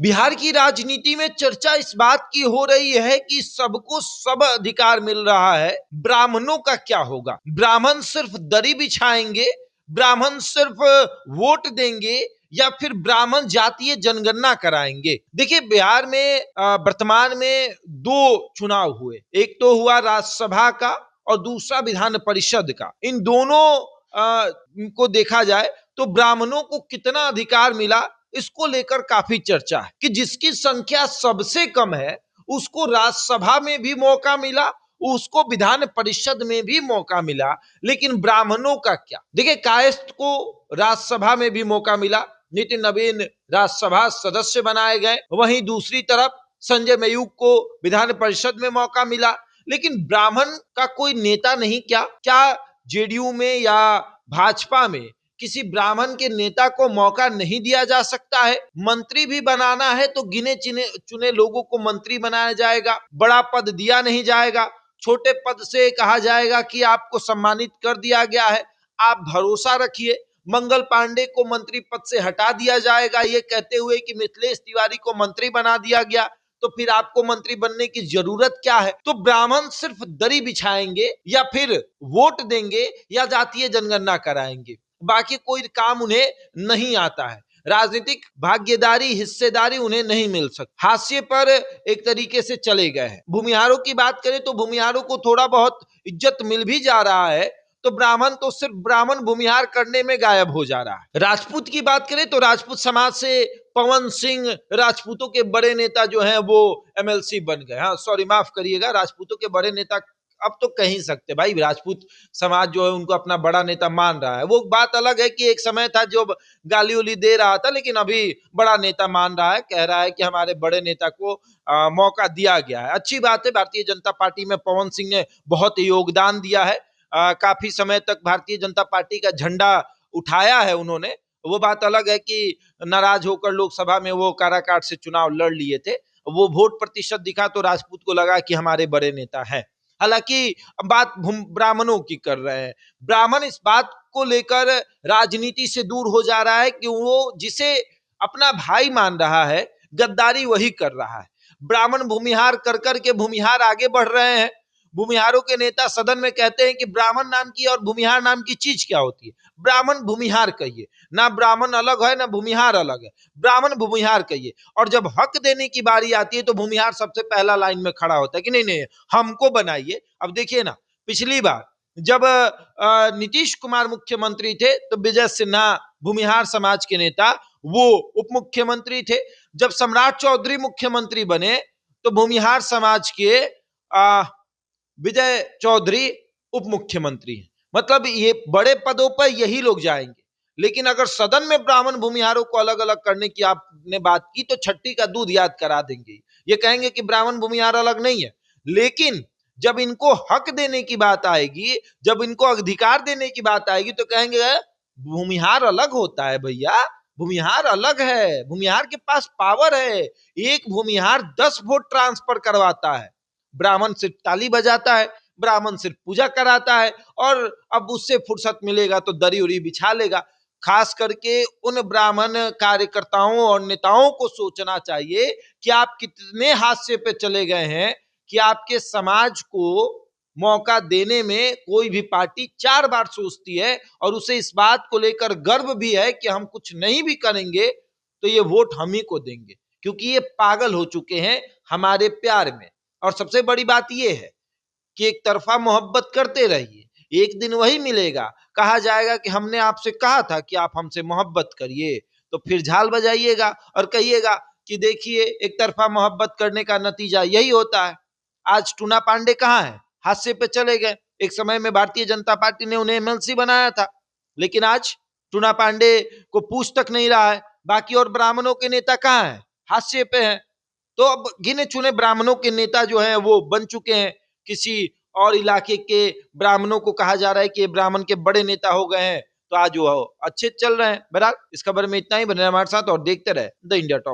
बिहार की राजनीति में चर्चा इस बात की हो रही है कि सबको सब अधिकार मिल रहा है, ब्राह्मणों का क्या होगा? ब्राह्मण सिर्फ दरी बिछाएंगे, ब्राह्मण सिर्फ वोट देंगे, या फिर ब्राह्मण जातीय जनगणना कराएंगे? देखिए, बिहार में वर्तमान में दो चुनाव हुए, एक तो हुआ राज्यसभा का और दूसरा विधान परिषद का। इन दोनों को देखा जाए तो ब्राह्मणों को कितना अधिकार मिला, इसको लेकर काफी चर्चा है कि जिसकी संख्या सबसे कम है उसको राज्यसभा में भी मौका मिला, उसको विधान परिषद में भी मौका मिला, लेकिन ब्राह्मणों का क्या? देखिए, कायस्थ को राज्यसभा में भी मौका मिला, नितिन नवीन राज्यसभा सदस्य बनाए गए, वहीं दूसरी तरफ संजय मयूख को विधान परिषद में मौका मिला, लेकिन ब्राह्मण का कोई नेता नहीं? क्या जेडीयू में या भाजपा में किसी ब्राह्मण के नेता को मौका नहीं दिया जा सकता है? मंत्री भी बनाना है तो गिने चुने लोगों को मंत्री बनाया जाएगा, बड़ा पद दिया नहीं जाएगा, छोटे पद से कहा जाएगा कि आपको सम्मानित कर दिया गया है, आप भरोसा रखिए। मंगल पांडे को मंत्री पद से हटा दिया जाएगा ये कहते हुए कि मिथिलेश तिवारी को मंत्री बना दिया गया, तो फिर आपको मंत्री बनने की जरूरत क्या है? तो ब्राह्मण सिर्फ दरी बिछाएंगे या फिर वोट देंगे या जातीय जनगणना कराएंगे, बाकी कोई काम उन्हें नहीं आता है। राजनीतिक भागीदारी, हिस्सेदारी उन्हें नहीं मिल सकती, हाशिए पर एक तरीके से चले गए हैं। भूमिहारों की बात करें तो भूमिहारों को थोड़ा बहुत इज्जत मिल भी जा रहा है, तो ब्राह्मण तो सिर्फ ब्राह्मण भूमिहार करने में गायब हो जा रहा है। राजपूत की बात करें तो राजपूत समाज से पवन सिंह राजपूतों के बड़े नेता जो हैं वो एमएलसी बन गए। हाँ, सॉरी, माफ करिएगा, राजपूतों के बड़े नेता अब तो कह ही सकते भाई, राजपूत समाज जो है उनको अपना बड़ा नेता मान रहा है। वो बात अलग है कि एक समय था जो गाली उली दे रहा था, लेकिन अभी बड़ा नेता मान रहा है, कह रहा है कि हमारे बड़े नेता को मौका दिया गया है। अच्छी बात है, भारतीय जनता पार्टी में पवन सिंह ने बहुत योगदान दिया है, काफी समय तक भारतीय जनता पार्टी का झंडा उठाया है उन्होंने। वो बात अलग है कि नाराज होकर लोकसभा में वो काराकाट से चुनाव लड़ लिए थे, वो वोट प्रतिशत दिखा तो राजपूत को लगा कि हमारे बड़े नेता हैं। हालांकि बात ब्राह्मणों की कर रहे हैं, ब्राह्मण इस बात को लेकर राजनीति से दूर हो जा रहा है कि वो जिसे अपना भाई मान रहा है, गद्दारी वही कर रहा है। ब्राह्मण भूमिहार कर करके भूमिहार आगे बढ़ रहे हैं। भूमिहारों के नेता सदन में कहते हैं कि ब्राह्मण नाम की और भूमिहार नाम की चीज क्या होती है? ब्राह्मण भूमिहार कहिए ना, ब्राह्मण अलग है ना भूमिहार अलग है, ब्राह्मण भूमिहार कहिए। और जब हक देने की बारी आती है तो भूमिहार सबसे पहला लाइन में खड़ा होता है कि नहीं नहीं हमको बनाइए। अब देखिए ना, पिछली बार जब नीतीश कुमार मुख्यमंत्री थे तो विजय सिन्हा भूमिहार समाज के नेता वो उप मुख्यमंत्री थे। जब सम्राट चौधरी मुख्यमंत्री बने तो भूमिहार समाज के विजय चौधरी उप मुख्यमंत्री हैं। मतलब ये बड़े पदों पर यही लोग जाएंगे, लेकिन अगर सदन में ब्राह्मण भूमिहारों को अलग अलग करने की आपने बात की तो छट्टी का दूध याद करा देंगे। ये कहेंगे कि ब्राह्मण भूमिहार अलग नहीं है, लेकिन जब इनको हक देने की बात आएगी, जब इनको अधिकार देने की बात आएगी तो कहेंगे भूमिहार अलग होता है भैया, भूमिहार अलग है, भूमिहार के पास पावर है, एक भूमिहार 10 वोट ट्रांसफर करवाता है, ब्राह्मण सिर्फ ताली बजाता है, ब्राह्मण सिर्फ पूजा कराता है, और अब उससे फुर्सत मिलेगा तो दरी उरी बिछा लेगा। खास करके उन ब्राह्मण कार्यकर्ताओं और नेताओं को सोचना चाहिए कि आप कितने हाशिए पे चले गए हैं कि आपके समाज को मौका देने में कोई भी पार्टी 4 बार सोचती है, और उसे इस बात को लेकर गर्व भी है कि हम कुछ नहीं भी करेंगे तो ये वोट हम ही को देंगे, क्योंकि ये पागल हो चुके हैं हमारे प्यार में। और सबसे बड़ी बात ये है कि एक तरफा मोहब्बत करते रहिए, एक दिन वही मिलेगा, कहा जाएगा कि हमने आपसे कहा था कि आप हमसे मोहब्बत करिए, तो फिर झाल बजाइएगा और कहिएगा कि देखिए एक तरफा मोहब्बत करने का नतीजा यही होता है। आज टूना पांडे कहाँ है? हादसे पे चले गए। एक समय में भारतीय जनता पार्टी ने उन्हें एमएलसी बनाया था, लेकिन आज टूना पांडे को पूछ तक नहीं रहा है। बाकी और ब्राह्मणों के नेता कहाँ हैं? हादसे पे हैं। तो अब गिने चुने ब्राह्मणों के नेता जो हैं वो बन चुके हैं, किसी और इलाके के ब्राह्मणों को कहा जा रहा है कि ये ब्राह्मण के बड़े नेता हो गए हैं, तो आज वो अच्छे चल रहे हैं। बहरहाल इस खबर में इतना ही, बने हमारे साथ और देखते रहे द इंडिया टॉप।